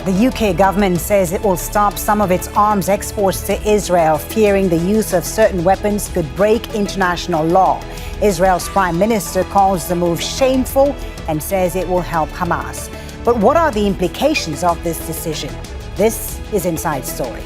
The UK government says it will stop some of its arms exports to Israel, fearing the use of certain weapons could break international law. Israel's Prime Minister calls the move shameful and says it will help Hamas. But what are the implications of this decision? This is Inside Story.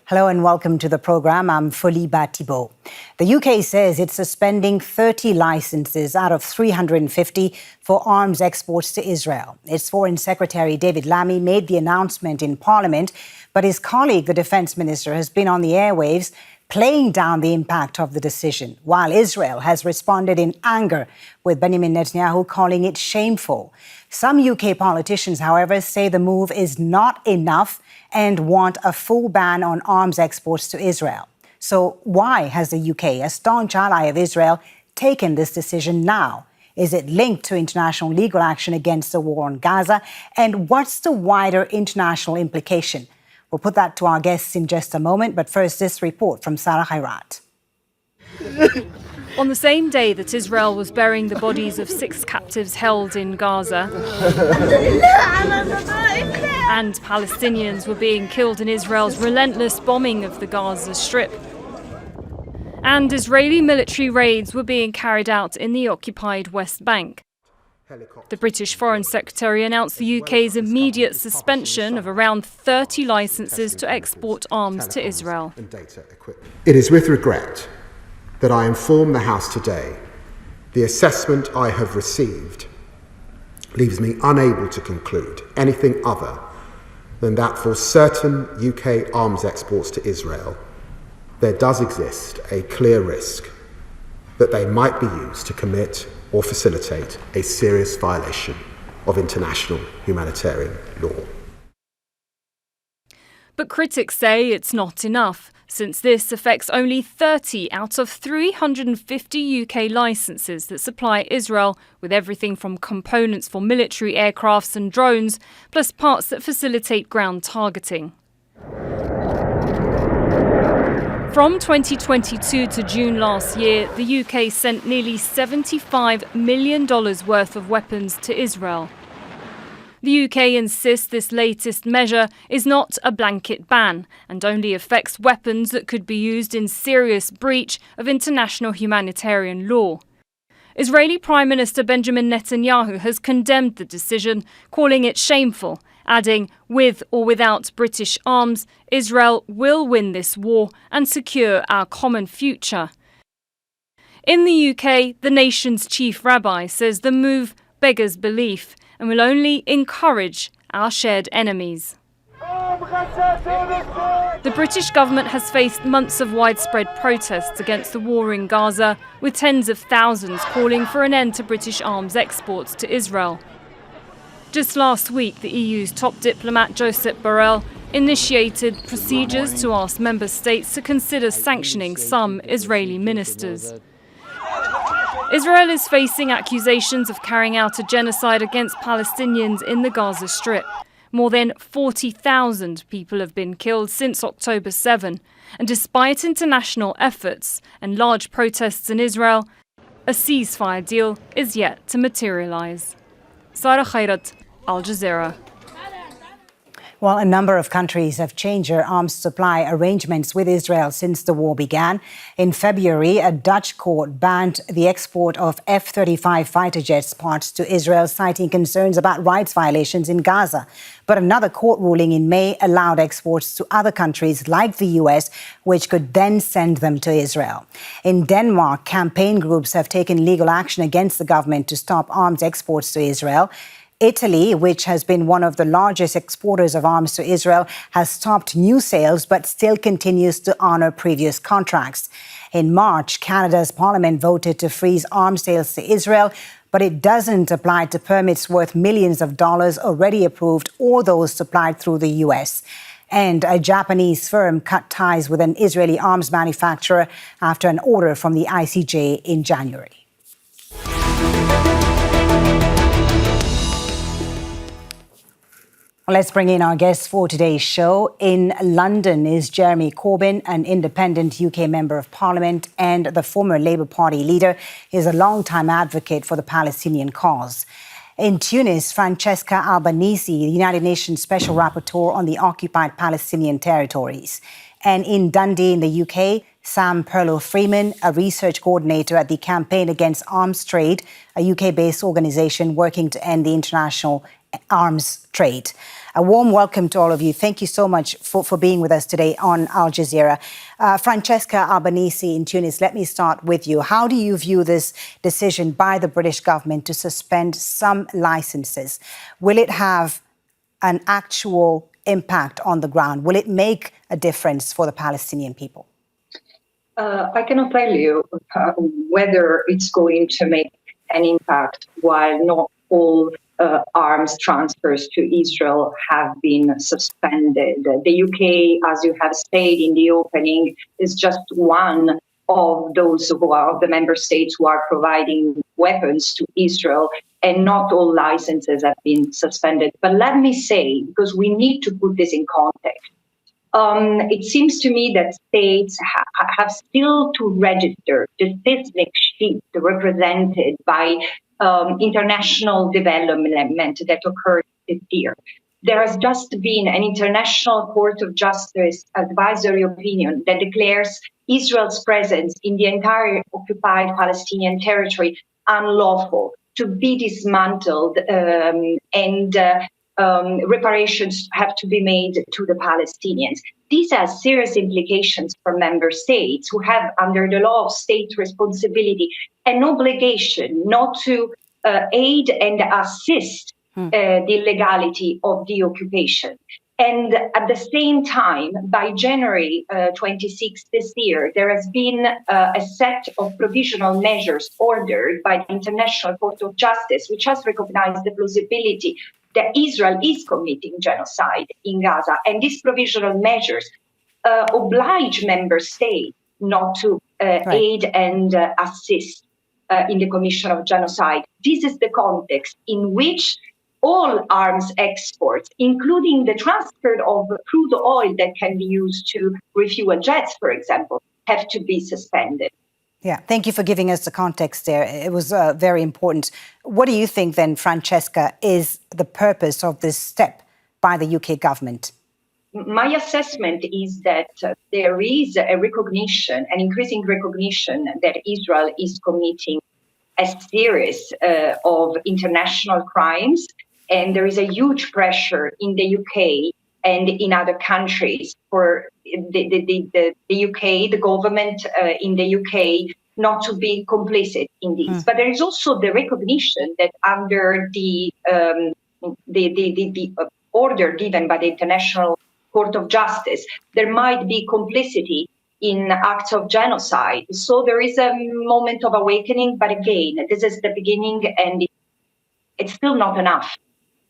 Hello and welcome to the program. I'm Folly Thibault. The UK says it's suspending 30 licenses out of 350 for arms exports to Israel. Its Foreign Secretary David Lammy made the announcement in Parliament, but his colleague, the Defence Minister, has been on the airwaves playing down the impact of the decision, while Israel has responded in anger, with Benjamin Netanyahu calling it shameful. Some UK politicians, however, say the move is not enough and want a full ban on arms exports to Israel. So why has the UK, a staunch ally of Israel, taken this decision now? Is it linked to international legal action against the war on Gaza? And what's the wider international implication? We'll put that to our guests in just a moment, but first this report from Sarah Khairat. On the same day that Israel was burying the bodies of 6 captives held in Gaza, and Palestinians were being killed in Israel's relentless bombing of the Gaza Strip, and Israeli military raids were being carried out in the occupied West Bank, the British Foreign Secretary announced the UK's immediate suspension of around 30 licences to export arms to Israel. It is with regret that I inform the House today the assessment I have received leaves me unable to conclude anything other than that for certain UK arms exports to Israel, there does exist a clear risk that they might be used to commit or facilitate a serious violation of international humanitarian law. But critics say it's not enough, since this affects only 30 out of 350 UK licences that supply Israel with everything from components for military aircrafts and drones, plus parts that facilitate ground targeting. From 2022 to June last year, the UK sent nearly $75 million worth of weapons to Israel. The UK insists this latest measure is not a blanket ban and only affects weapons that could be used in serious breach of international humanitarian law. Israeli Prime Minister Benjamin Netanyahu has condemned the decision, calling it shameful, adding, with or without British arms, Israel will win this war and secure our common future. In the UK, the nation's chief rabbi says the move beggars belief and will only encourage our shared enemies. The British government has faced months of widespread protests against the war in Gaza, with tens of thousands calling for an end to British arms exports to Israel. Just last week, the EU's top diplomat Josep Borrell initiated procedures to ask member states to consider sanctioning some Israeli ministers. Israel is facing accusations of carrying out a genocide against Palestinians in the Gaza Strip. More than 40,000 people have been killed since October 7, and despite international efforts and large protests in Israel, a ceasefire deal is yet to materialize. Sarah Khairat, Al Jazeera. Well, a number of countries have changed their arms supply arrangements with Israel since the war began. In February, a Dutch court banned the export of F-35 fighter jets parts to Israel, citing concerns about rights violations in Gaza. But another court ruling in May allowed exports to other countries like the US, which could then send them to Israel. In Denmark, campaign groups have taken legal action against the government to stop arms exports to Israel. Italy, which has been one of the largest exporters of arms to Israel, has stopped new sales but still continues to honour previous contracts. In March, Canada's parliament voted to freeze arms sales to Israel, but it doesn't apply to permits worth millions of dollars already approved or those supplied through the US. And a Japanese firm cut ties with an Israeli arms manufacturer after an order from the ICJ in January. Well, let's bring in our guests for today's show. In London is Jeremy Corbyn, an independent UK Member of Parliament and the former Labour Party leader. He is a long-time advocate for the Palestinian cause. In Tunis, Francesca Albanese, the United Nations Special Rapporteur on the occupied Palestinian territories. And in Dundee in the UK, Sam Perlo-Freeman, a research coordinator at the Campaign Against Arms Trade, a UK-based organisation working to end the international arms trade. A warm welcome to all of you. Thank you so much for being with us today on Al Jazeera. Francesca Albanese in Tunis, let me start with you. How do you view this decision by the British government to suspend some licences? Will it have an actual impact on the ground? Will it make a difference for the Palestinian people? I cannot tell you whether it's going to make an impact while not all arms transfers to Israel have been suspended. The UK, as you have said in the opening, is just one of those who are the member states who are providing weapons to Israel, and not all licenses have been suspended. But let me say, because we need to put this in context, it seems to me that states have still to register the seismic shift represented by international development that occurred this year. There has just been an International Court of Justice advisory opinion that declares Israel's presence in the entire occupied Palestinian territory unlawful, to be dismantled, and reparations have to be made to the Palestinians. These have serious implications for member states who have, under the law of state responsibility, an obligation not to aid and assist the legality of the occupation. And at the same time, by January 26 this year, there has been a set of provisional measures ordered by the International Court of Justice, which has recognized the plausibility that Israel is committing genocide in Gaza. And these provisional measures oblige member states not to aid and assist in the commission of genocide. This is the context in which all arms exports, including the transfer of crude oil that can be used to refuel jets, for example, have to be suspended. Yeah, thank you for giving us the context there. It was very important. What do you think then, Francesca, is the purpose of this step by the UK government? My assessment is that there is a recognition, an increasing recognition that Israel is committing a series of international crimes, and there is a huge pressure in the UK and in other countries for the UK, the government in the UK, not to be complicit in this. But there is also the recognition that under the order given by the International Court of Justice, there might be complicity in acts of genocide. So there is a moment of awakening, but again, this is the beginning and it's still not enough.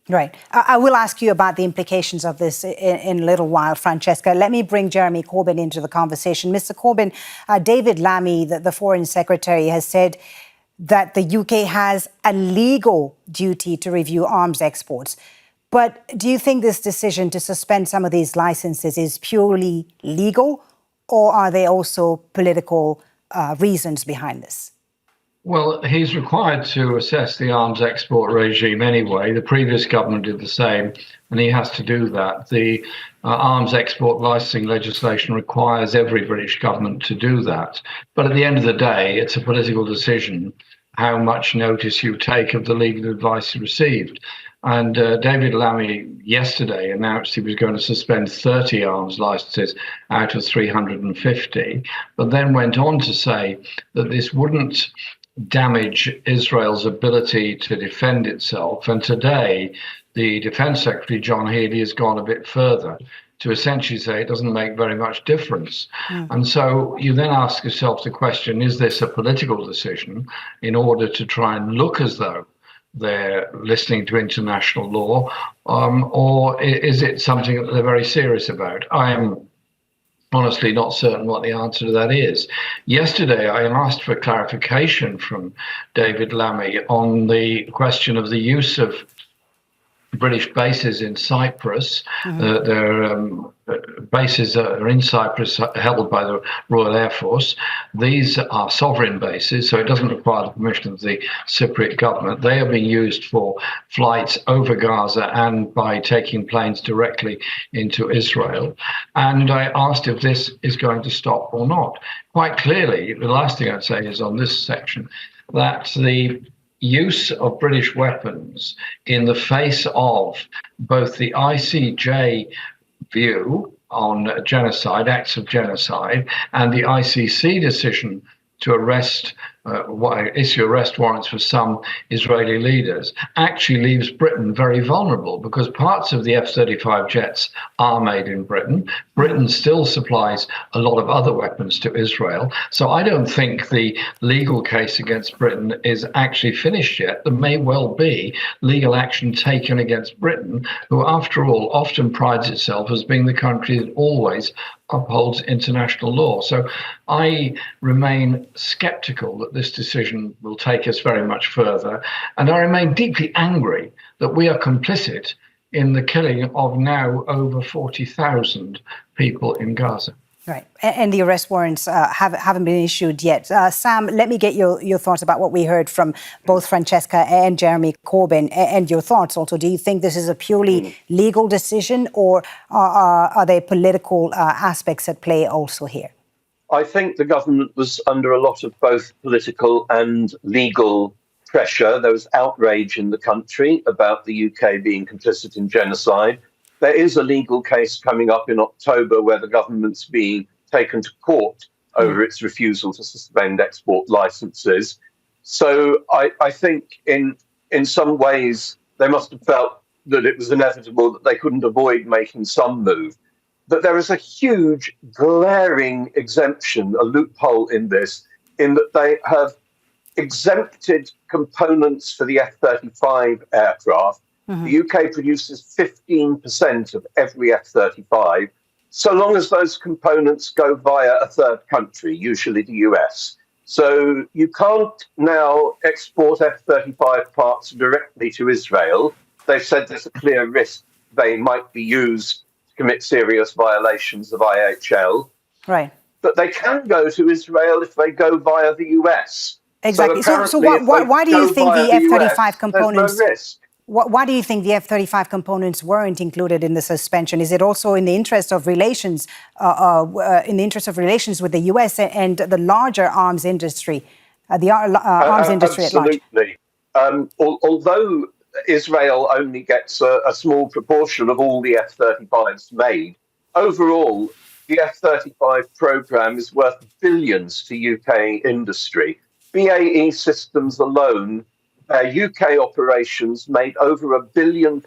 Right. I will ask you about the implications of this in a little while, Francesca. Let me bring Jeremy Corbyn into the conversation. Mr. Corbyn, David Lammy, the Foreign Secretary, has said that the UK has a legal duty to review arms exports. But do you think this decision to suspend some of these licenses is purely legal, or are there also political reasons behind this? Well, he's required to assess the arms export regime anyway. The previous government did the same, and he has to do that. The arms export licensing legislation requires every British government to do that. But at the end of the day, it's a political decision how much notice you take of the legal advice you received. And David Lammy yesterday announced he was going to suspend 30 arms licenses out of 350, but then went on to say that this wouldn't damage Israel's ability to defend itself. And today, the Defense Secretary, John Healey, has gone a bit further to essentially say it doesn't make very much difference. And so you then ask yourself the question, is this a political decision in order to try and look as though they're listening to international law, or is it something that they're very serious about? I am honestly not certain what the answer to that is. Yesterday, I asked for clarification from David Lammy on the question of the use of British bases in Cyprus. Their bases are in Cyprus, held by the Royal Air Force. These are sovereign bases, so it doesn't require the permission of the Cypriot government. They are being used for flights over Gaza and by taking planes directly into Israel. And I asked if this is going to stop or not. Quite clearly, the last thing I'd say is on this section, that the use of British weapons in the face of both the ICJ view on genocide, acts of genocide, and the ICC decision to issue arrest warrants for some Israeli leaders actually leaves Britain very vulnerable, because parts of the F-35 jets are made in Britain. Britain still supplies a lot of other weapons to Israel. So I don't think the legal case against Britain is actually finished yet. There may well be legal action taken against Britain, who, after all, often prides itself as being the country that always upholds international law. So I remain sceptical that this decision will take us very much further. And I remain deeply angry that we are complicit in the killing of now over 40,000 people in Gaza. Right. And the arrest warrants haven't been issued yet. Sam, let me get your thoughts about what we heard from both Francesca and Jeremy Corbyn, and your thoughts also. Do you think this is a purely legal decision, or are there political aspects at play also here? I think the government was under a lot of both political and legal pressure. There was outrage in the country about the UK being complicit in genocide. There is a legal case coming up in October where the government's being taken to court over its refusal to suspend export licenses. So I think in some ways they must have felt that it was inevitable that they couldn't avoid making some move. But there is a huge, glaring exemption, a loophole in this, in that they have exempted components for the F-35 aircraft. The UK produces 15% of every F-35, so long as those components go via a third country, usually the US. So you can't now export F-35 parts directly to Israel. They've said there's a clear risk they might be used to commit serious violations of IHL. Right. But they can go to Israel if they go via the US. Exactly. So why do you think the F-35 components... There's no risk. Why do you think the F-35 components weren't included in the suspension? Is it also in the interest of relations, with the US and the larger arms industry, arms industry at large? Absolutely. Although Israel only gets a small proportion of all the F-35s made, overall, the F-35 programme is worth billions to UK industry. BAE Systems alone, UK operations made over £1 billion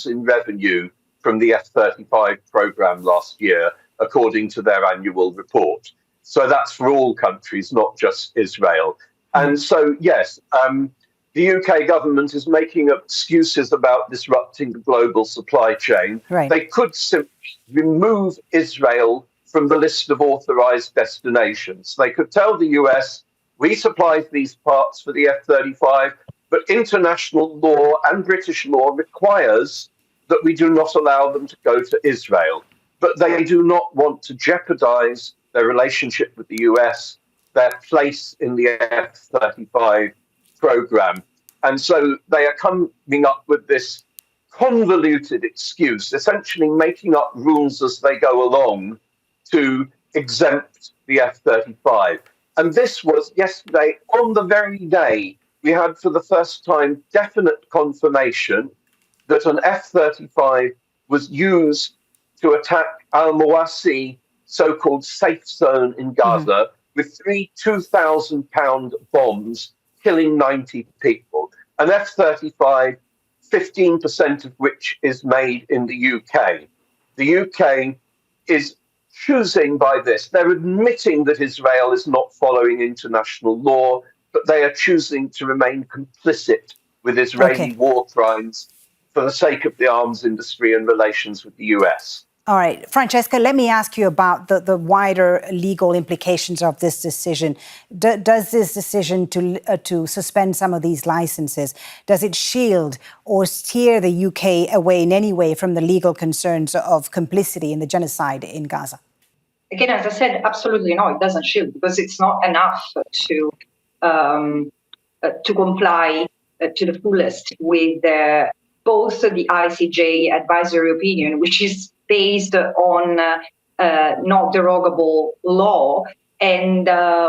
in revenue from the F-35 programme last year, according to their annual report. So that's for all countries, not just Israel. And so, yes, the UK government is making excuses about disrupting the global supply chain. Right. They could simply remove Israel from the list of authorised destinations. They could tell the US, we supplied these parts for the F-35, but international law and British law requires that we do not allow them to go to Israel. But they do not want to jeopardise their relationship with the US, their place in the F-35 programme. And so they are coming up with this convoluted excuse, essentially making up rules as they go along to exempt the F-35. And this was yesterday, on the very day we had for the first time definite confirmation that an F-35 was used to attack al-Mawasi, so-called safe zone in Gaza, with 3 2,000-pound bombs, killing 90 people. An F-35, 15% of which is made in the UK. The UK is choosing by this. They're admitting that Israel is not following international law, but they are choosing to remain complicit with Israeli war crimes for the sake of the arms industry and relations with the US. All right. Francesca, let me ask you about the wider legal implications of this decision. Does this decision to suspend some of these licenses, does it shield or steer the UK away in any way from the legal concerns of complicity in the genocide in Gaza? Again, as I said, absolutely no, it doesn't shield, because it's not enough to comply to the fullest with both the ICJ advisory opinion, which is based on not derogable law, and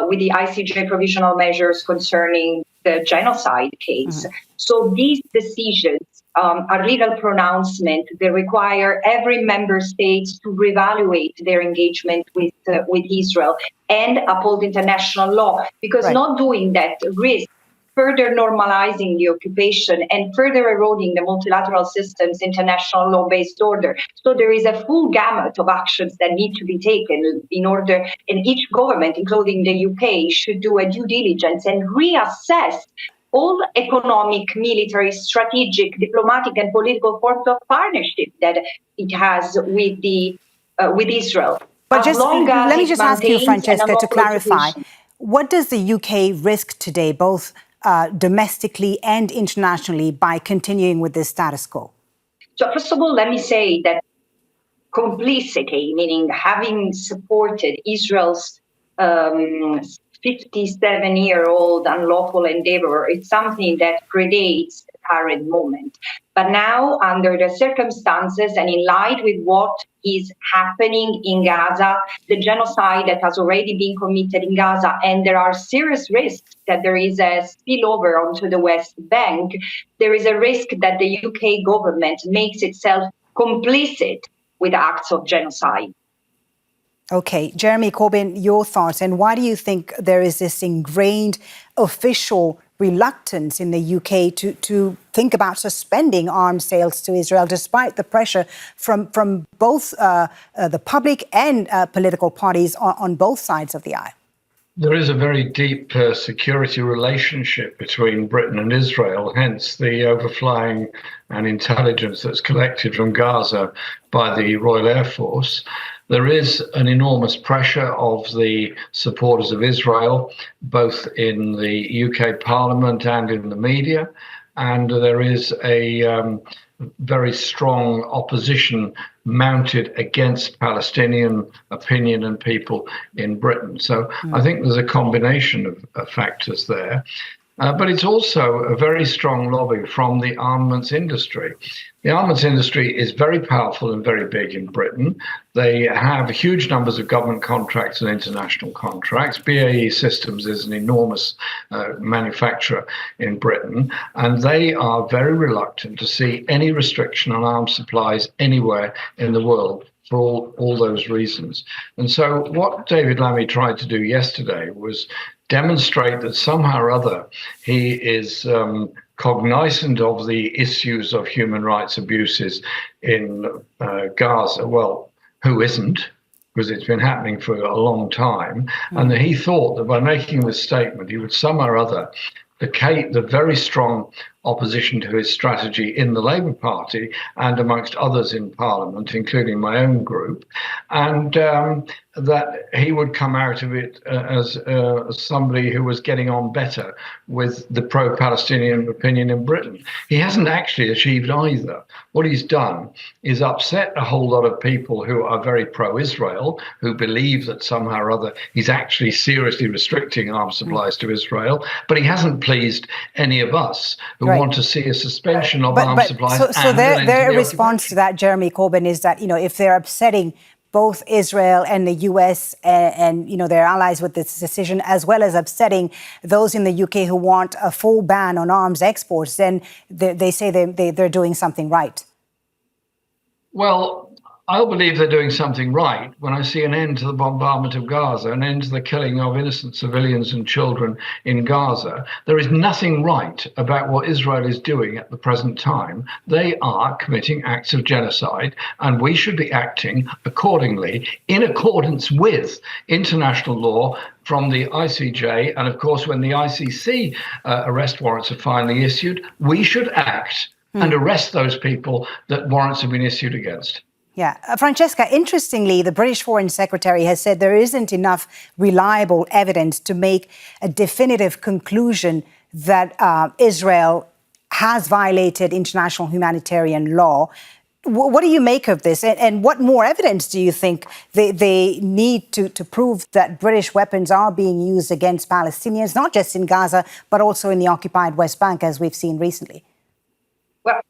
with the ICJ provisional measures concerning the genocide case. So these decisions are legal pronouncements. They require every member state to reevaluate their engagement with Israel and uphold international law, because not doing that risks further normalizing the occupation and further eroding the multilateral system's international law-based order. So there is a full gamut of actions that need to be taken in order, and each government, including the UK, should do a due diligence and reassess all economic, military, strategic, diplomatic and political forms of partnership that it has with Israel. But let me just ask you, Francesca, to clarify, what does the UK risk today, both domestically and internationally, by continuing with this status quo? So first of all, let me say that complicity, meaning having supported Israel's 57-year-old unlawful endeavor, it's something that predates the current moment. But now, under the circumstances and in line with what is happening in Gaza, the genocide that has already been committed in Gaza, and there are serious risks that there is a spillover onto the West Bank, there is a risk that the UK government makes itself complicit with acts of genocide. Okay, Jeremy Corbyn, your thoughts, and why do you think there is this ingrained official reluctance in the UK to think about suspending arms sales to Israel, despite the pressure from both the public and political parties on both sides of the aisle? There is a very deep security relationship between Britain and Israel, hence the overflying and intelligence that's collected from Gaza by the Royal Air Force. There is an enormous pressure of the supporters of Israel, both in the UK Parliament and in the media, and there is a very strong opposition mounted against Palestinian opinion and people in Britain. So I think there's a combination of factors there. But it's also a very strong lobby from the armaments industry. The armaments industry is very powerful and very big in Britain. They have huge numbers of government contracts and international contracts. BAE Systems is an enormous manufacturer in Britain, and they are very reluctant to see any restriction on arms supplies anywhere in the world for all those reasons. And so what David Lammy tried to do yesterday was demonstrate that somehow or other he is cognizant of the issues of human rights abuses in Gaza. Well, who isn't? Because it's been happening for a long time. And that he thought that by making this statement, he would somehow or other placate the very strong opposition to his strategy in the Labour Party and amongst others in Parliament, including my own group, and that he would come out of it as somebody who was getting on better with the pro-Palestinian opinion in Britain. He hasn't actually achieved either. What he's done is upset a whole lot of people who are very pro-Israel, who believe that somehow or other he's actually seriously restricting arms supplies to Israel, but he hasn't pleased any of us who want to see a suspension of arms supplies. So their response to that, Jeremy Corbyn, is that, if they're upsetting both Israel and the US and their allies with this decision, as well as upsetting those in the UK who want a full ban on arms exports, then they say they're doing something right. Well, I'll believe they're doing something right when I see an end to the bombardment of Gaza, an end to the killing of innocent civilians and children in Gaza. There is nothing right about what Israel is doing at the present time. They are committing acts of genocide, and we should be acting accordingly, in accordance with international law from the ICJ. And of course, when the ICC arrest warrants are finally issued, we should act and arrest those people that warrants have been issued against. Yeah. Francesca, interestingly, the British Foreign Secretary has said there isn't enough reliable evidence to make a definitive conclusion that Israel has violated international humanitarian law. What do you make of this? And what more evidence do you think they need to prove that British weapons are being used against Palestinians, not just in Gaza, but also in the occupied West Bank, as we've seen recently? Well,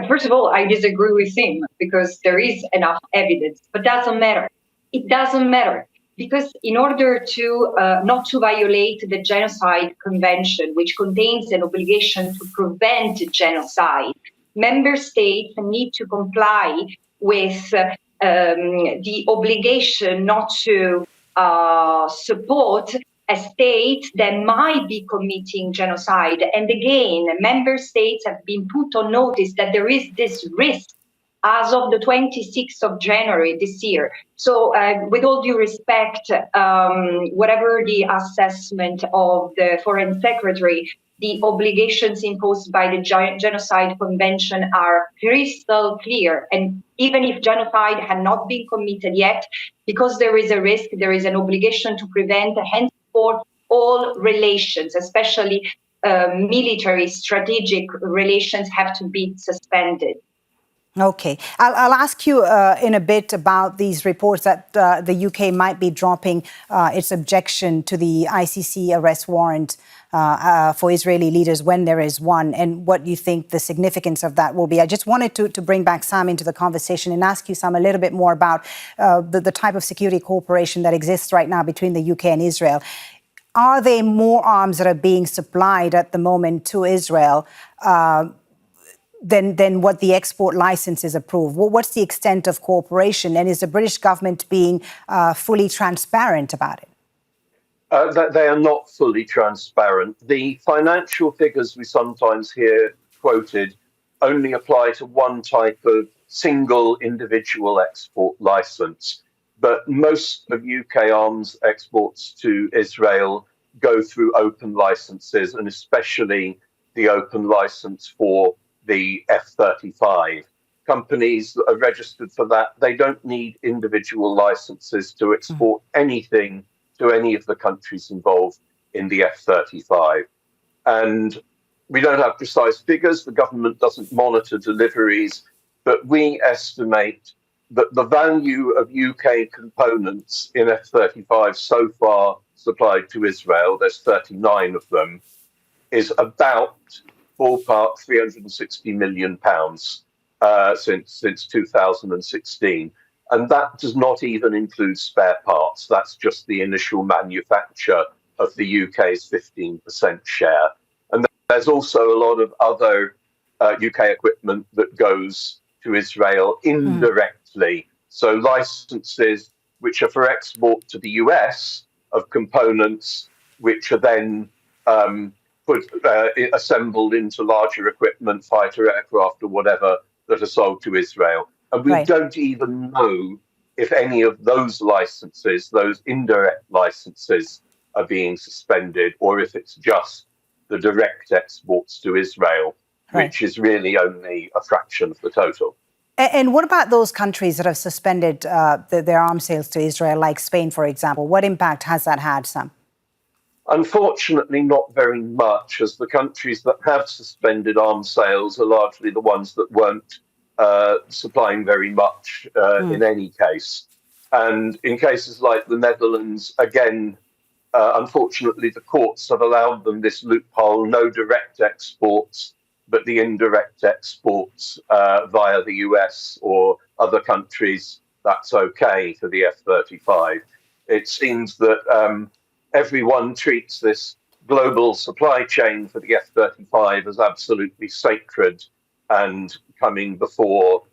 first of all, I disagree with him because there is enough evidence, but doesn't matter. It doesn't matter because in order to not to violate the Genocide Convention, which contains an obligation to prevent genocide, member states need to comply with the obligation not to support a state that might be committing genocide. And again, member states have been put on notice that there is this risk as of the 26th of January this year. So with all due respect, whatever the assessment of the Foreign Secretary, the obligations imposed by the Genocide Convention are crystal clear. And even if genocide had not been committed yet, because there is a risk, there is an obligation to prevent henceforth all relations, especially military strategic relations, have to be suspended. Okay. I'll ask you in a bit about these reports that the UK might be dropping its objection to the ICC arrest warrant for Israeli leaders when there is one, and what you think the significance of that will be. I just wanted to bring back Sam into the conversation and ask you, Sam, a little bit more about the type of security cooperation that exists right now between the UK and Israel. Are there more arms that are being supplied at the moment to Israel than what the export licenses approve? What's the extent of cooperation, and is the British government being fully transparent about it? They are not fully transparent. The financial figures we sometimes hear quoted only apply to one type of single individual export license. But most of UK arms exports to Israel go through open licenses, and especially the open license for the F-35. Companies that are registered for that, they don't need individual licenses to export anything to any of the countries involved in the F-35. And we don't have precise figures. The government doesn't monitor deliveries, but we estimate that the value of UK components in F-35 so far supplied to Israel, there's 39 of them, is about ballpark £360 million since 2016. And that does not even include spare parts. That's just the initial manufacture of the UK's 15% share. And there's also a lot of other UK equipment that goes to Israel indirectly. So licenses which are for export to the US of components which are then assembled into larger equipment, fighter aircraft or whatever, that are sold to Israel. And we don't even know if any of those licenses, those indirect licenses, are being suspended, or if it's just the direct exports to Israel, which is really only a fraction of the total. And what about those countries that have suspended their arms sales to Israel, like Spain, for example? What impact has that had, Sam? Unfortunately, not very much, as the countries that have suspended arms sales are largely the ones that weren't supplying very much in any case. And in cases like the Netherlands, again, unfortunately, the courts have allowed them this loophole: no direct exports, but the indirect exports via the US or other countries, that's okay for the F-35. It seems that everyone treats this global supply chain for the F-35 as absolutely sacred and coming before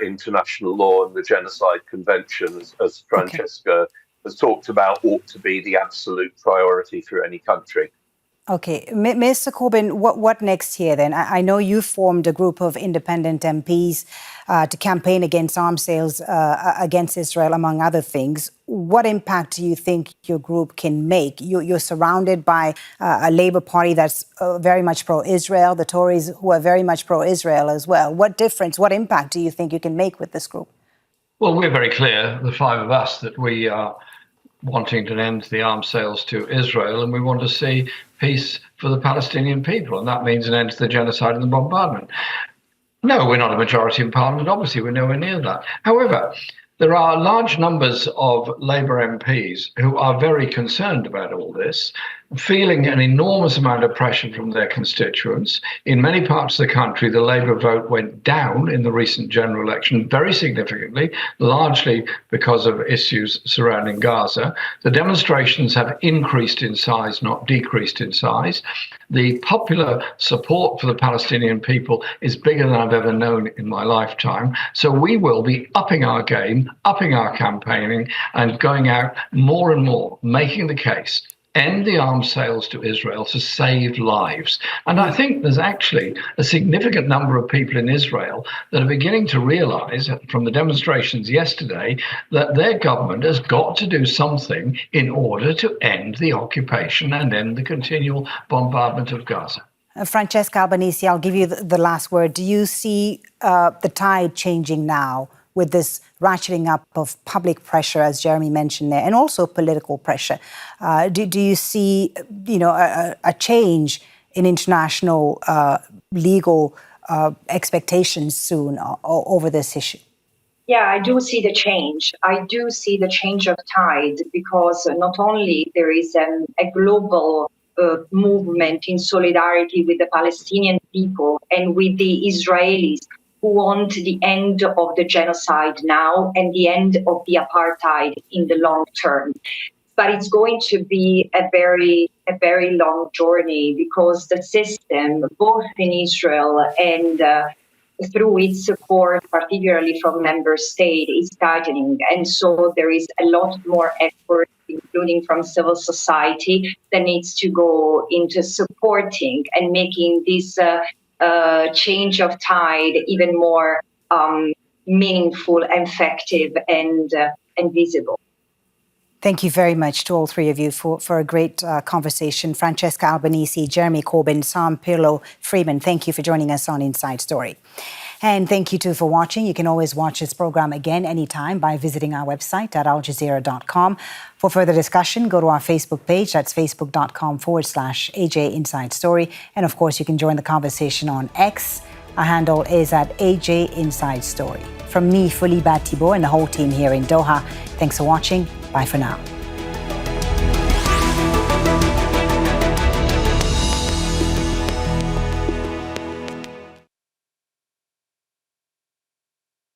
international law and the Genocide Convention, as Francesca has talked about, ought to be the absolute priority for any country. Okay. Mr. Corbyn, what next here then? I know you formed a group of independent MPs to campaign against arms sales against Israel, among other things. What impact do you think your group can make? You're surrounded by a Labour Party that's very much pro-Israel, the Tories who are very much pro-Israel as well. What difference, what impact do you think you can make with this group? Well, we're very clear, the five of us, that we are wanting to end the arms sales to Israel, and we want to see peace for the Palestinian people, and that means an end to the genocide and the bombardment. No, we're not a majority in Parliament. Obviously, we're nowhere near that. However, there are large numbers of Labour MPs who are very concerned about all this, feeling an enormous amount of pressure from their constituents. In many parts of the country, the Labour vote went down in the recent general election very significantly, largely because of issues surrounding Gaza. The demonstrations have increased in size, not decreased in size. The popular support for the Palestinian people is bigger than I've ever known in my lifetime. So we will be upping our game, upping our campaigning, and going out more and more, making the case. End the arms sales to Israel to save lives. And I think there's actually a significant number of people in Israel that are beginning to realize from the demonstrations yesterday that their government has got to do something in order to end the occupation and end the continual bombardment of Gaza. Francesca Albanese, I'll give you the last word. Do you see the tide changing now with this ratcheting up of public pressure, as Jeremy mentioned there, and also political pressure? Do you see, a change in international legal expectations soon over this issue? Yeah, I do see the change. I do see the change of tide because not only there is a global movement in solidarity with the Palestinian people and with the Israelis who want the end of the genocide now and the end of the apartheid in the long term. But it's going to be a very long journey because the system, both in Israel and through its support, particularly from member states, is tightening. And so there is a lot more effort, including from civil society, that needs to go into supporting and making this change of tide even more meaningful, effective, and visible. Thank you very much to all three of you for a great conversation. Francesca Albanese, Jeremy Corbyn, Perlo-Freeman, thank you for joining us on Inside Story. And thank you too for watching. You can always watch this program again anytime by visiting our website at aljazeera.com. For further discussion, go to our Facebook page. That's facebook.com/AJ Inside Story. And of course, you can join the conversation on X. Our handle is at AJ Inside Story. From me, Folly, Thibault, and the whole team here in Doha, thanks for watching. Bye for now.